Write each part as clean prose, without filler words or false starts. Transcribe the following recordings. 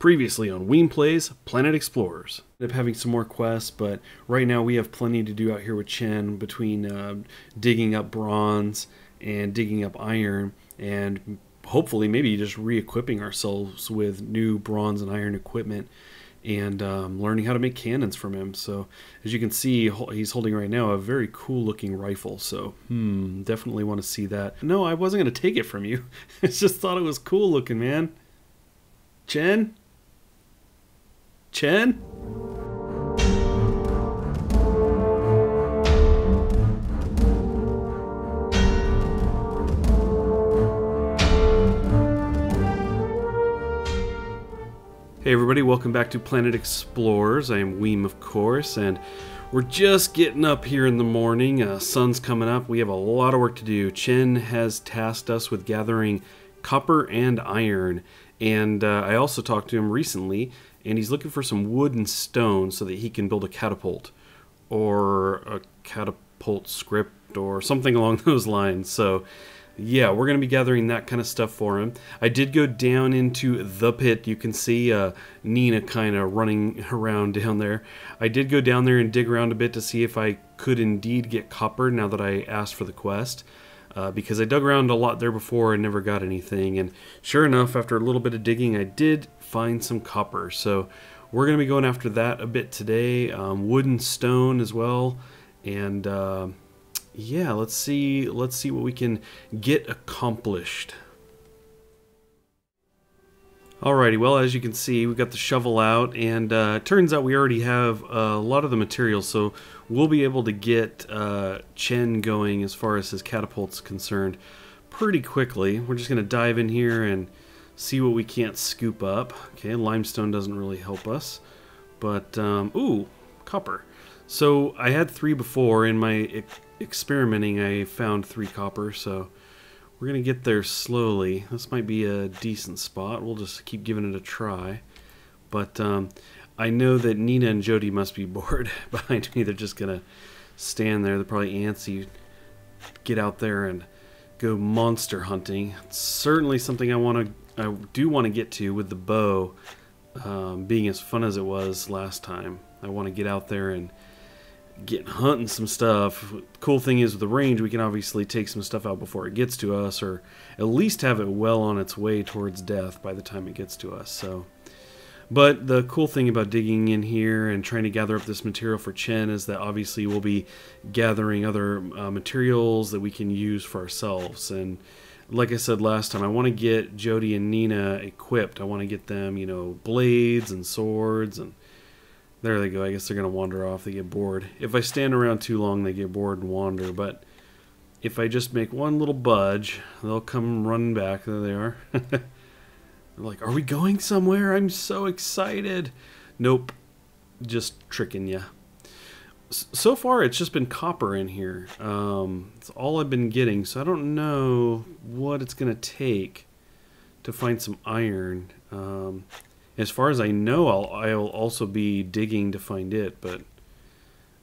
Previously on Weem Plays Planet Explorers. End up having some more quests, but right now we have plenty to do out here with Chen between digging up bronze and digging up iron, and hopefully maybe just re-equipping ourselves with new bronze and iron equipment and learning how to make cannons from him. So as you can see, he's holding right now a very cool looking rifle, so definitely want to see that. No, I wasn't going to take it from you. I just thought it was cool looking, man. Chen? Chen? Hey everybody, welcome back to Planet Explorers. I am Weem, of course, and we're just getting up here in the morning. Sun's coming up. We have a lot of work to do. Chen has tasked us with gathering copper and iron, and I also talked to him recently, and he's looking for some wood and stone so that he can build a catapult, or a catapult script, or something along those lines. So yeah, we're going to be gathering that kind of stuff for him. I did go down into the pit. You can see Nina kind of running around down there. I did go down there and dig around a bit to see if I could indeed get copper now that I asked for the quest. Because I dug around a lot there before and never got anything. And sure enough, after a little bit of digging, I did find some copper. So we're going to be going after that a bit today. Wood and stone as well. And yeah, let's see what we can get accomplished. Alrighty, well, as you can see, we got the shovel out, and it turns out we already have a lot of the materials, so we'll be able to get Chen going as far as his catapult's concerned pretty quickly. We're just going to dive in here and see what we can't scoop up. Okay, limestone doesn't really help us, but, ooh, copper. So I had 3 before. In my experimenting, I found 3 copper, so we're going to get there slowly. This might be a decent spot. We'll just keep giving it a try. But I know that Nina and Jody must be bored behind me. They're just going to stand there. They're probably antsy. Get out there and go monster hunting. It's certainly something I do want to get to with the bow being as fun as it was last time. I want to get out there and get hunting some stuff. Cool thing is with the range, we can obviously take some stuff out before it gets to us, or at least have it well on its way towards death by the time it gets to us. So, but the cool thing about digging in here and trying to gather up this material for Chen is that obviously we'll be gathering other materials that we can use for ourselves. And like I said last time, I want to get Jody and Nina equipped. I want to get them, you know, blades and swords, and there they go. I guess they're going to wander off. They get bored. If I stand around too long, they get bored and wander. But if I just make one little budge, they'll come running back. There they are. They're like, are we going somewhere? I'm so excited. Nope. Just tricking ya. So far, it's just been copper in here. It's all I've been getting. So I don't know what it's going to take to find some iron. As far as I know, I'll also be digging to find it, but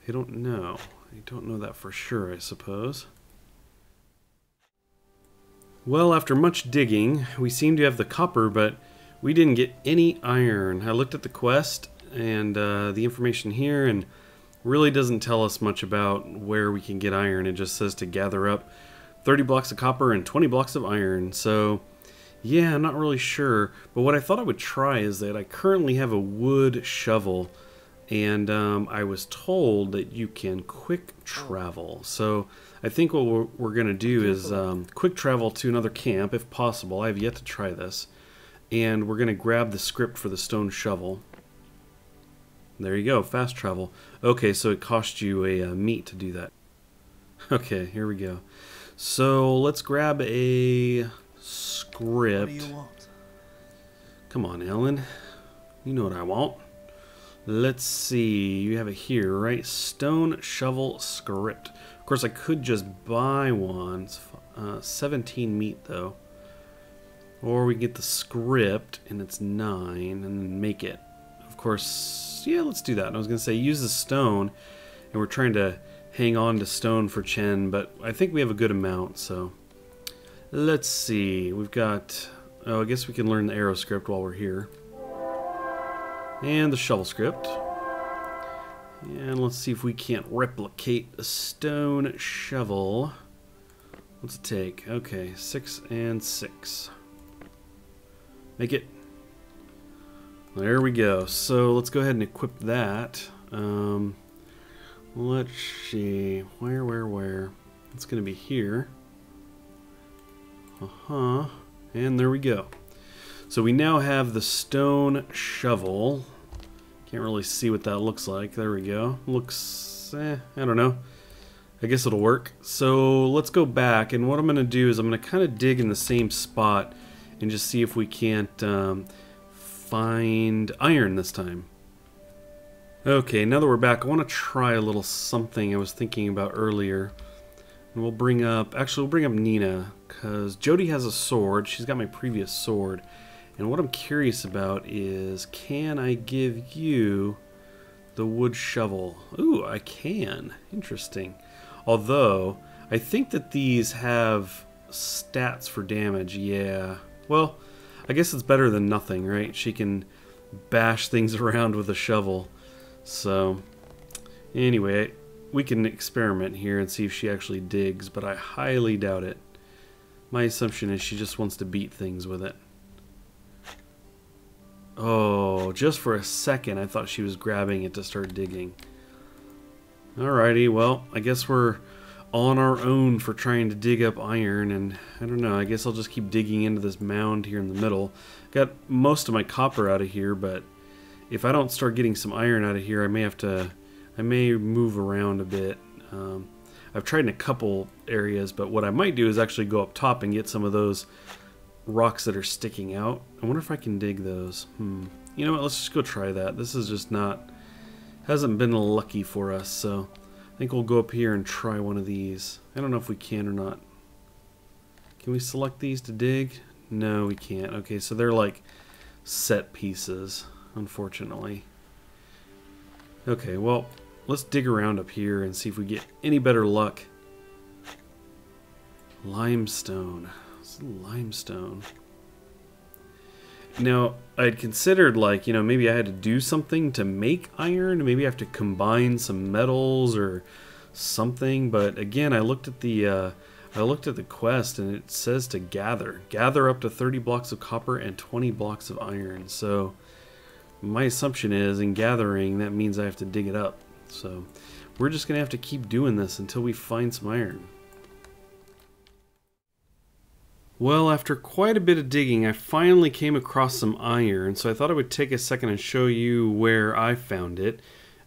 I don't know. I don't know that for sure, I suppose. Well, after much digging, we seem to have the copper, but we didn't get any iron. I looked at the quest and the information here, and really doesn't tell us much about where we can get iron. It just says to gather up 30 blocks of copper and 20 blocks of iron. So yeah, I'm not really sure, but what I thought I would try is that I currently have a wood shovel, and I was told that you can quick travel. So I think what we're going to do is quick travel to another camp, if possible. I have yet to try this. And we're going to grab the script for the stone shovel. There you go, fast travel. Okay, so it cost you a meat to do that. Okay, here we go. So let's grab a script. What do you want? Come on, Ellen. You know what I want. Let's see. You have it here, right? Stone shovel script. Of course, I could just buy one. It's 17 meat, though. Or we get the script, and it's 9, and make it. Of course, yeah, let's do that. I was going to say use the stone, and we're trying to hang on to stone for Chen, but I think we have a good amount, so let's see. We've got, oh, I guess we can learn the arrow script while we're here. And the shovel script. And let's see if we can't replicate a stone shovel. What's it take? Okay, 6 and 6. Make it. There we go. So let's go ahead and equip that. Let's see. Where? It's going to be here. And there we go. So we now have the stone shovel. Can't really see what that looks like. There we go. Looks, I don't know. I guess it'll work. So let's go back, and what I'm going to do is I'm going to kind of dig in the same spot and just see if we can't find iron this time. Okay, now that we're back, I want to try a little something I was thinking about earlier. And we'll bring up Nina, because Jody has a sword. She's got my previous sword. And what I'm curious about is, can I give you the wood shovel? Ooh, I can. Interesting. Although, I think that these have stats for damage. Yeah. Well, I guess it's better than nothing, right? She can bash things around with a shovel. So, anyway, we can experiment here and see if she actually digs, but I highly doubt it. My assumption is she just wants to beat things with it. Oh, just for a second I thought she was grabbing it to start digging. Alrighty, well, I guess we're on our own for trying to dig up iron, and I don't know, I guess I'll just keep digging into this mound here in the middle. Got most of my copper out of here, but if I don't start getting some iron out of here, I may move around a bit. I've tried in a couple areas, but what I might do is actually go up top and get some of those rocks that are sticking out. I wonder if I can dig those. You know what, let's just go try that. This is just hasn't been lucky for us, so I think we'll go up here and try one of these. I don't know if we can or not. Can we select these to dig? No, we can't. Okay, so they're like set pieces, unfortunately. Okay, well, let's dig around up here and see if we get any better luck. Limestone. Limestone. Now, I'd considered, like, you know, maybe I had to do something to make iron. Maybe I have to combine some metals or something. But again, I looked at the quest, and it says to gather up to 30 blocks of copper and 20 blocks of iron. So my assumption is, in gathering, that means I have to dig it up. So we're just gonna have to keep doing this until we find some iron. Well, after quite a bit of digging, I finally came across some iron, so I thought I would take a second and show you where I found it.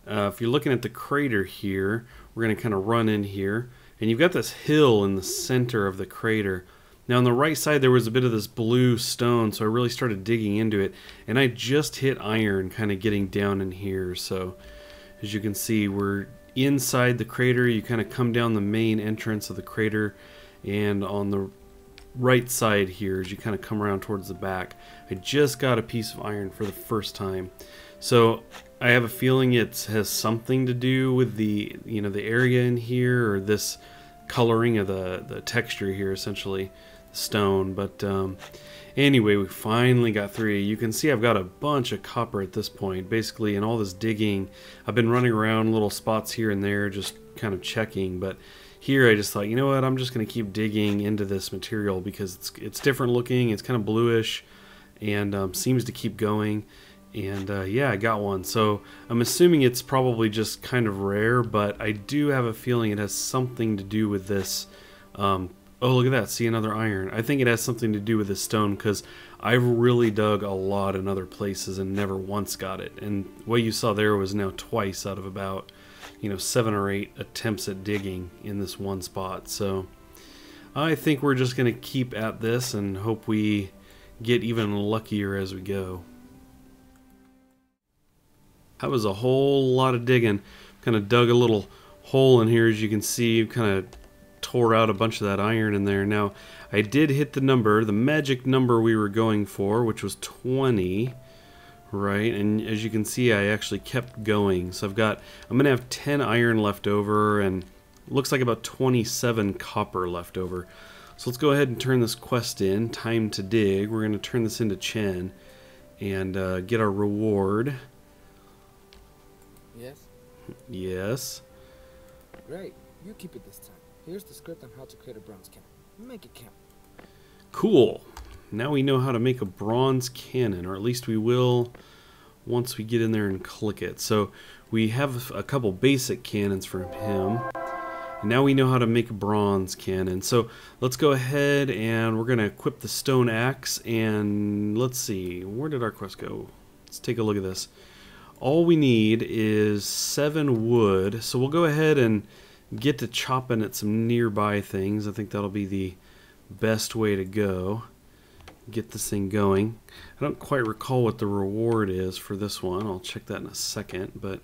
If you're looking at the crater here, we're going to kind of run in here, and you've got this hill in the center of the crater. Now on the right side there was a bit of this blue stone, so I really started digging into it, and I just hit iron kind of getting down in here. So as you can see, we're inside the crater. You kind of come down the main entrance of the crater, and on the right side here as you kind of come around towards the back, I just got a piece of iron for the first time. So I have a feeling it has something to do with the, you know, the area in here, or this coloring of the texture here, essentially the stone. But anyway, we finally got through. You can see I've got a bunch of copper at this point. Basically, in all this digging, I've been running around little spots here and there just kind of checking, but here I just thought, you know what, I'm just going to keep digging into this material because it's different looking, it's kind of bluish, and seems to keep going. And yeah, I got one. So I'm assuming it's probably just kind of rare, but I do have a feeling it has something to do with this. Oh, look at that, see, another iron. I think it has something to do with this stone, because I've really dug a lot in other places and never once got it. And what you saw there was now twice out of about, you know, 7 or 8 attempts at digging in this one spot. So I think we're just going to keep at this and hope we get even luckier as we go. That was a whole lot of digging. Kind of dug a little hole in here, as you can see. Kind of tore out a bunch of that iron in there. Now, I did hit the number, the magic number we were going for, which was 20. Right, and as you can see, I actually kept going. So I'm going to have 10 iron left over, and looks like about 27 copper left over. So let's go ahead and turn this quest in. Time to dig. We're going to turn this into Chen and get our reward. Yes? Yes. Great. You keep it this time. Here's the script on how to create a bronze cannon. Make it count. Cool. Now we know how to make a bronze cannon, or at least we will once we get in there and click it. So we have a couple basic cannons from him. And now we know how to make a bronze cannon. So let's go ahead and we're going to equip the stone axe. And let's see, where did our quest go? Let's take a look at this. All we need is 7 wood. So we'll go ahead and get to chopping at some nearby things. I think that'll be the best way to go. Get this thing going. I don't quite recall what the reward is for this one. I'll check that in a second. But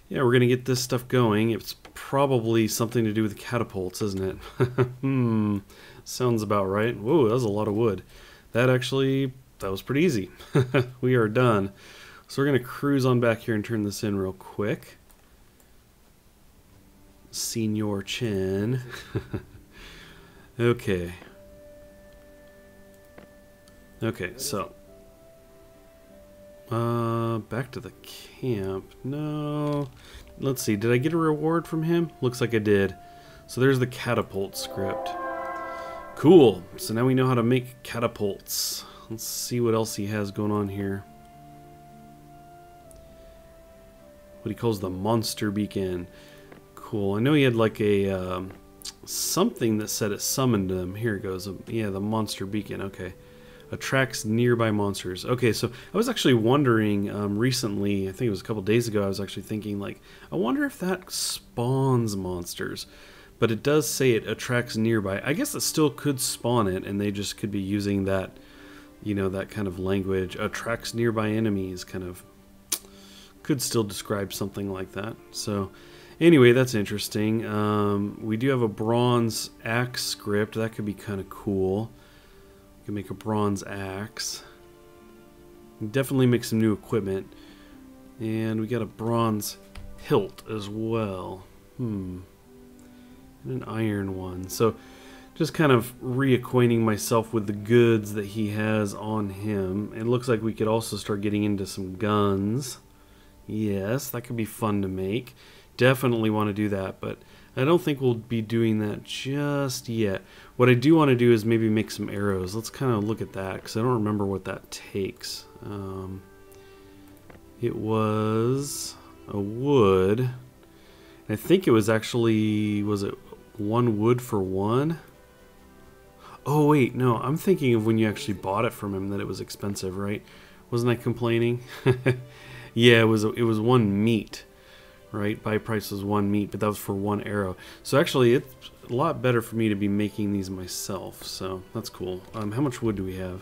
yeah, we're going to get this stuff going. It's probably something to do with catapults, isn't it? Sounds about right. Whoa, that was a lot of wood. That was pretty easy. We are done. So we're going to cruise on back here and turn this in real quick. Senior Chen. Okay. Okay, so back to the camp. No. Let's see, did I get a reward from him? Looks like I did. So there's the catapult script. Cool. So now we know how to make catapults. Let's see what else he has going on here. What he calls the monster beacon. Cool. I know he had like a something that said it summoned him. Here it goes. Yeah, the monster beacon. Okay. Attracts nearby monsters. Okay, so I was actually wondering recently, I think it was a couple days ago, I was actually thinking like, I wonder if that spawns monsters. But it does say it attracts nearby. I guess it still could spawn it, and they just could be using that, you know, that kind of language. Attracts nearby enemies, kind of, could still describe something like that. So anyway, that's interesting. We do have a bronze axe script. That could be kind of cool. We can make a bronze axe. Definitely make some new equipment. And we got a bronze hilt as well. And an iron one. So just kind of reacquainting myself with the goods that he has on him. It looks like we could also start getting into some guns. Yes, that could be fun to make. Definitely want to do that, but I don't think we'll be doing that just yet. What I do want to do is maybe make some arrows. Let's kind of look at that, because I don't remember what that takes. It was a wood. I think it was actually, was it 1 wood for 1? Oh wait, no, I'm thinking of when you actually bought it from him that it was expensive, right? Wasn't I complaining? Yeah, it was 1 meat. Right, buy price was 1 meat, but that was for 1 arrow. So actually, it's a lot better for me to be making these myself. So that's cool. How much wood do we have?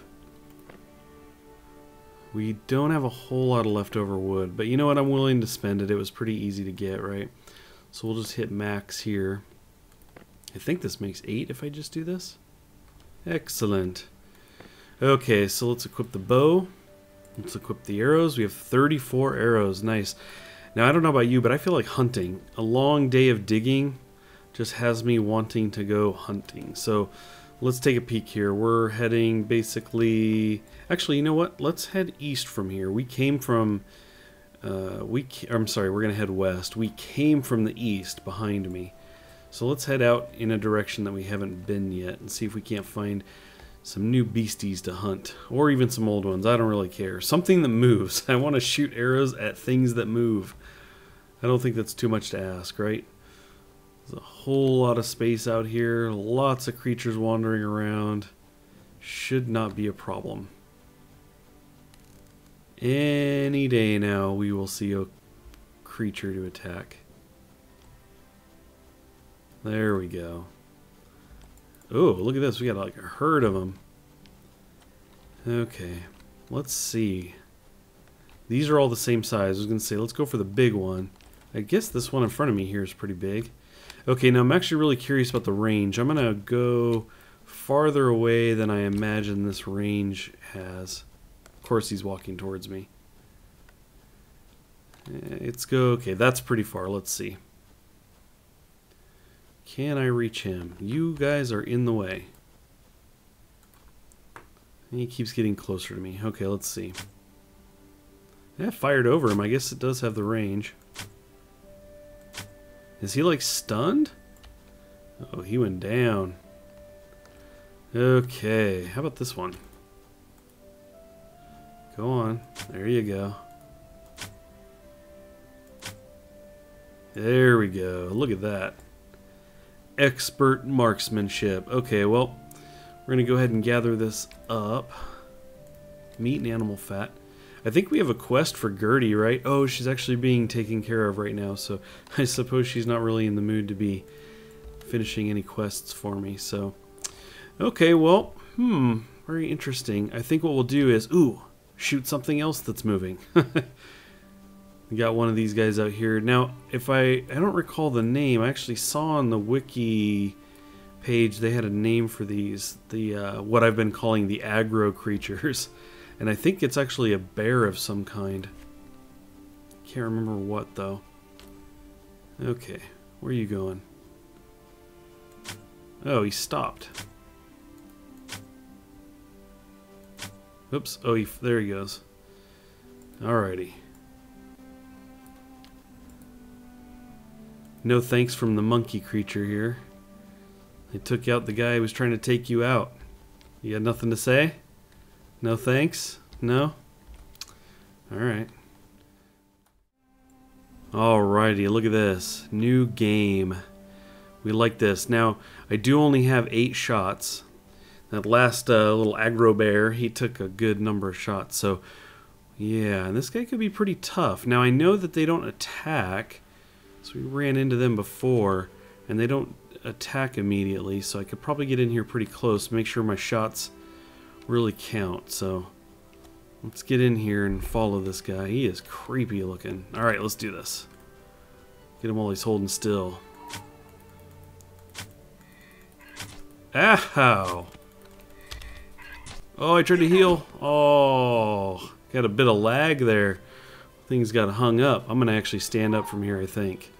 We don't have a whole lot of leftover wood, but you know what? I'm willing to spend it. It was pretty easy to get, right? So we'll just hit max here. I think this makes 8 if I just do this. Excellent. Okay, so let's equip the bow. Let's equip the arrows. We have 34 arrows. Nice. Now, I don't know about you, but I feel like hunting. A long day of digging just has me wanting to go hunting. So let's take a peek here. We're heading basically... Actually, you know what? Let's head east from here. We came from... I'm sorry, we're going to head west. We came from the east behind me. So let's head out in a direction that we haven't been yet and see if we can't find some new beasties to hunt. Or even some old ones. I don't really care. Something that moves. I want to shoot arrows at things that move. I don't think that's too much to ask, right? There's a whole lot of space out here. Lots of creatures wandering around. Should not be a problem. Any day now we will see a creature to attack. There we go. Oh, look at this. We got like a herd of them. Okay. Let's see. These are all the same size. I was going to say, let's go for the big one. I guess this one in front of me here is pretty big. Okay, now I'm actually really curious about the range. I'm going to go farther away than I imagine this range has. Of course, he's walking towards me. Let's go. Okay, that's pretty far. Let's see. Can I reach him? You guys are in the way. And he keeps getting closer to me. Okay, let's see. I fired over him. I guess it does have the range. Is he like stunned? Oh, he went down. Okay, how about this one? Go on. There you go. There we go. Look at that. Expert marksmanship. Okay, well, we're going to go ahead and gather this up. Meat and animal fat. I think we have a quest for Gertie, right? Oh, she's actually being taken care of right now, so I suppose she's not really in the mood to be finishing any quests for me, so... Okay, well, very interesting. I think what we'll do is, shoot something else that's moving. We got one of these guys out here. Now, if I don't recall the name, I actually saw on the wiki page they had a name for these, the what I've been calling the aggro creatures. And I think it's actually a bear of some kind. Can't remember what, though. Okay, where are you going? Oh, he stopped. Oops. Oh, there he goes. Alrighty. No thanks from the monkey creature here. They took out the guy who was trying to take you out. You got nothing to say? No thanks? No? Alright. Alrighty, look at this. New game. We like this. Now, I do only have 8 shots. That last little aggro bear, he took a good number of shots. So, yeah, and this guy could be pretty tough. Now, I know that they don't attack. So we ran into them before, and they don't attack immediately. So I could probably get in here pretty close, make sure my shots really count. So let's get in here and follow this guy. He is creepy looking. Alright, let's do this. Get him while he's holding still. Ow! Oh, I tried to heal. Oh, got a bit of lag there. Things got hung up. I'm gonna actually stand up from here, I think.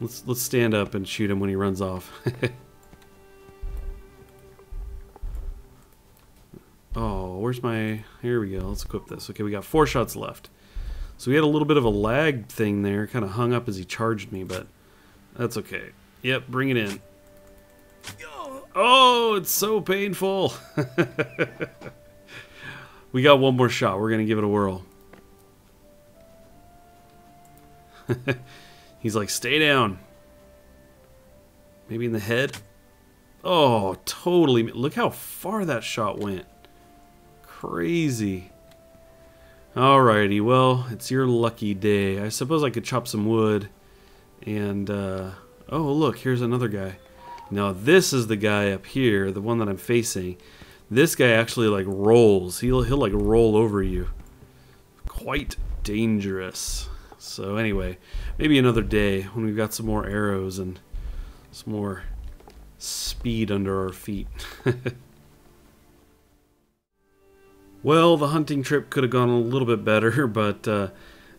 Let's stand up and shoot him when he runs off. Oh, where's my... Here we go. Let's equip this. Okay, we got 4 shots left. So we had a little bit of a lag thing there. Kind of hung up as he charged me, but that's okay. Yep, bring it in. Oh, it's so painful. We got one more shot. We're going to give it a whirl. He's like, stay down. Maybe in the head. Oh, totally. Look how far that shot went. Crazy. Alrighty, well, it's your lucky day. I suppose I could chop some wood. And, oh, look, here's another guy. Now, this is the guy up here, the one that I'm facing. This guy actually, like, rolls. He'll like, roll over you. Quite dangerous. So, anyway, maybe another day when we've got some more arrows and some more speed under our feet. Well, the hunting trip could have gone a little bit better, but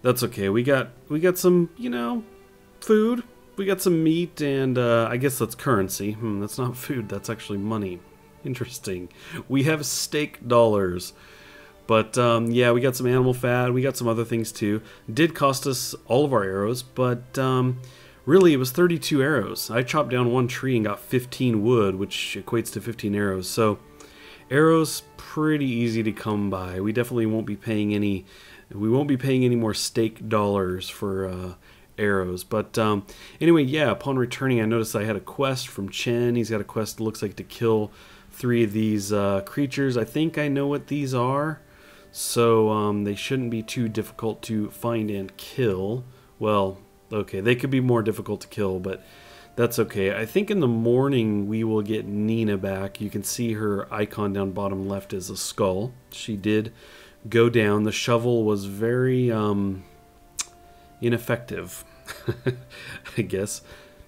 that's okay. We got some, you know, food. We got some meat, and I guess that's currency. That's not food. That's actually money. Interesting. We have steak dollars. But, yeah, we got some animal fat. We got some other things, too. Did cost us all of our arrows, but really it was 32 arrows. I chopped down one tree and got 15 wood, which equates to 15 arrows. So, arrows, pretty easy to come by. We definitely won't be paying any... We won't be paying any more steak dollars for... arrows. But anyway, yeah, upon returning I noticed I had a quest from Chen. He's got a quest that looks like to kill 3 of these creatures. I think I know what these are, so they shouldn't be too difficult to find and kill. Well, okay, they could be more difficult to kill, but that's okay. I think in the morning we will get Nina back. You can see her icon down bottom left is a skull. She did go down. The shovel was very ineffective, I guess,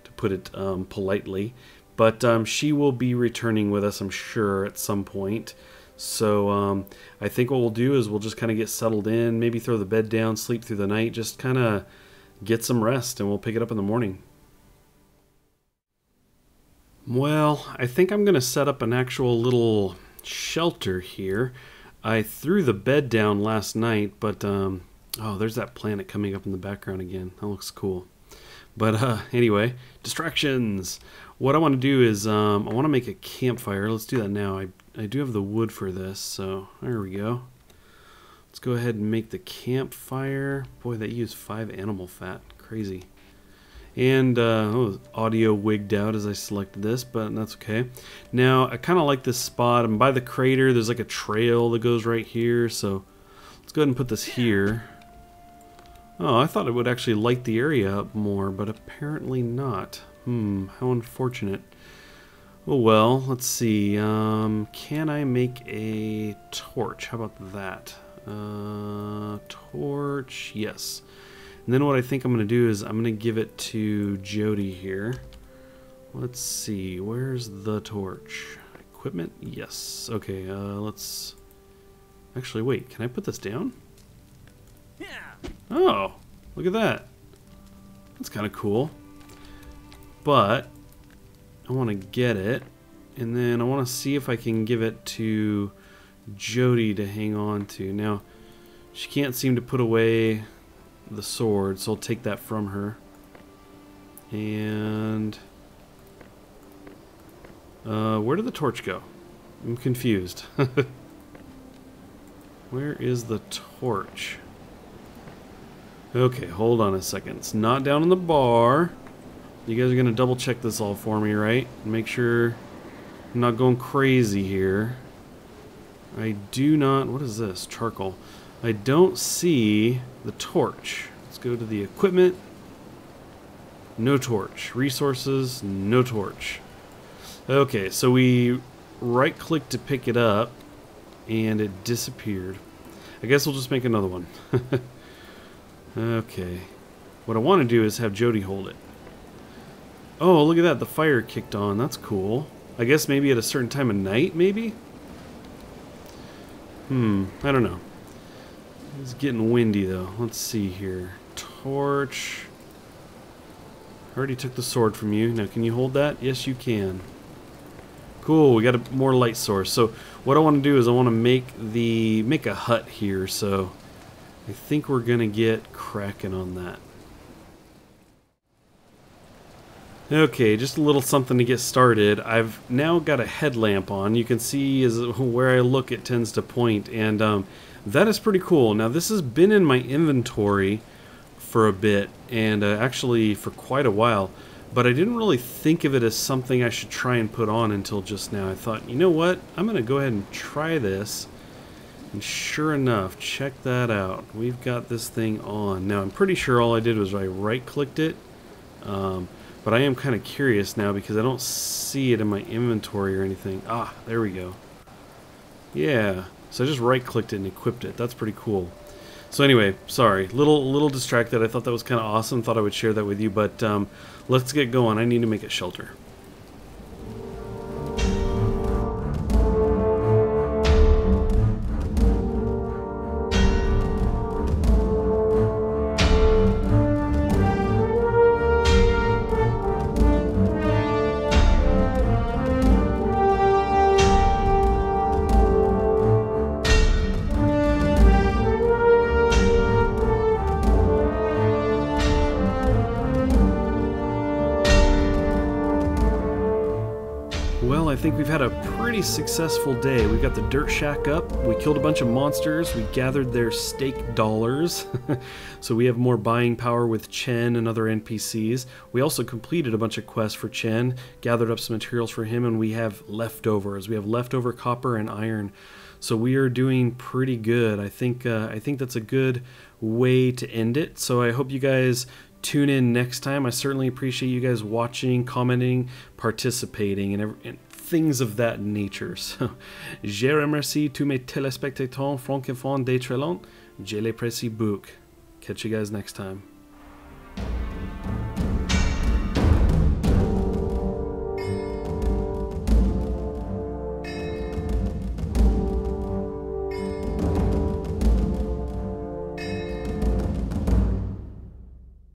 to put it politely. But she will be returning with us, I'm sure, at some point. So I think what we'll do is we'll just kind of get settled in, maybe throw the bed down, sleep through the night, just kind of get some rest, and we'll pick it up in the morning. Well, I think I'm going to set up an actual little shelter here. I threw the bed down last night, but... oh, there's that planet coming up in the background again. That looks cool. But anyway, distractions. What I want to do is I want to make a campfire. Let's do that now. I do have the wood for this, so there we go. Let's go ahead and make the campfire. Boy, that used 5 animal fat. Crazy. And audio wigged out as I selected this, but that's okay. Now, I kind of like this spot. I'm by the crater. There's like a trail that goes right here, so let's go ahead and put this here. Oh, I thought it would actually light the area up more, but apparently not. How unfortunate. Oh well, let's see. Can I make a torch? How about that? Torch, yes. And then what I think I'm going to do is I'm going to give it to Jody here. Let's see, where's the torch? Equipment? Yes. Okay, let's... Actually, wait, can I put this down? Oh, look at that. That's kind of cool. But I want to get it, and then I want to see if I can give it to Jody to hang on to. Now, she can't seem to put away the sword, so I'll take that from her. And where did the torch go? I'm confused. Where is the torch? Okay, hold on a second. It's not down in the bar. You guys are going to double check this all for me, right? Make sure I'm not going crazy here. I do not... What is this? Charcoal. I don't see the torch. Let's go to the equipment. No torch. Resources, no torch. Okay, so we right-clicked to pick it up, and it disappeared. I guess we'll just make another one. Okay. What I want to do is have Jody hold it. Oh, look at that. The fire kicked on. That's cool. I guess maybe at a certain time of night, maybe? I don't know. It's getting windy, though. Let's see here. Torch. I already took the sword from you. Now, can you hold that? Yes, you can. Cool. We got a more light source. So, what I want to do is I want to make a hut here. So, I think we're going to get cracking on that. Okay, just a little something to get started. I've now got a headlamp on. You can see as where I look it tends to point, and that is pretty cool. Now this has been in my inventory for a bit, and actually for quite a while, but I didn't really think of it as something I should try and put on until just now. I thought, you know what, I'm going to go ahead and try this, and sure enough, check that out. We've got this thing on. Now I'm pretty sure all I did was I right-clicked it, but I am kind of curious now because I don't see it in my inventory or anything. Ah, there we go. Yeah, so I just right-clicked it and equipped it. That's pretty cool. So anyway, sorry, little distracted. I thought that was kind of awesome. Thought I would share that with you, but let's get going. I need to make a shelter. Well, I think we've had a pretty successful day. We got the dirt shack up, we killed a bunch of monsters, we gathered their stake dollars, so we have more buying power with Chen and other NPCs. We also completed a bunch of quests for Chen, gathered up some materials for him, and we have leftovers. We have leftover copper and iron, so we are doing pretty good. I think that's a good way to end it, so I hope you guys tune in next time. I certainly appreciate you guys watching, commenting, participating, and things of that nature. So, je remercie tous mes téléspectateurs francophones d'être là. Je les apprécie beaucoup. Catch you guys next time.